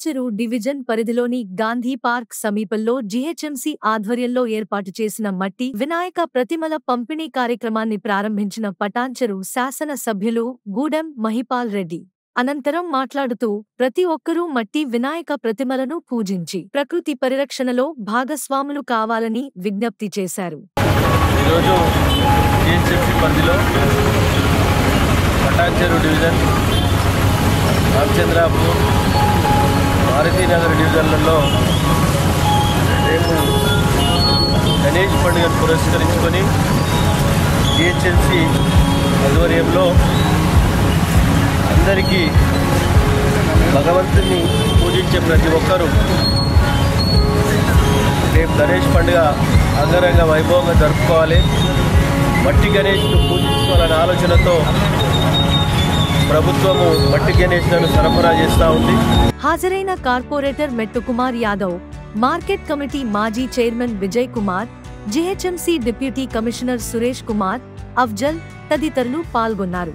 Patancheru division పరిధిలోని Gandhi park సమీపంలో GHMC ఆధ్వర్యంలో ఏర్పాటు చేసిన మట్టి వినాయక ప్రతిమల పంపిణీ కార్యక్రమాన్ని ప్రారంభించిన పటాన్చెరు శాసన సభ్యులు గూడెం మహిపాల్ రెడ్డి అనంతరం మాట్లాడుతూ ప్రతి ఒక్కరూ మట్టి వినాయక ప్రతిమలను పూజించి ప్రకృతి పరిరక్షణలో భాగస్వాములు కావాలని విజ్ఞప్తి చేశారు. ఈరోజు జీహెచ్ఎంసీ పరిధిలో పటాన్చెరు డివిజన్, రామచంద్రాపూర్, భారతీనగర్ డివిజన్లలో రేపు గణేష్ పండుగను పురస్కరించుకొని జీహెచ్ఎంసీ ఆధ్వర్యంలో అందరికీ భగవంతుని పూజించే ప్రతి ఒక్కరూ రేపు గణేష్ పండుగ అంగరంగ వైభవంగా జరుపుకోవాలి, మట్టి గణేష్ను పూజించుకోవాలనే ఆలోచనతో ప్రభుత్వము మట్టి గణేష్లను సరఫరా చేస్తూ ఉంది. హాజరైన కార్పొరేటర్ మెట్టు కుమార్ యాదవ్, మార్కెట్ కమిటీ మాజీ chairman Vijay Kumar, GHMC deputy commissioner Suresh Kumar, Afzal తదితరులు పాల్గొన్నారు.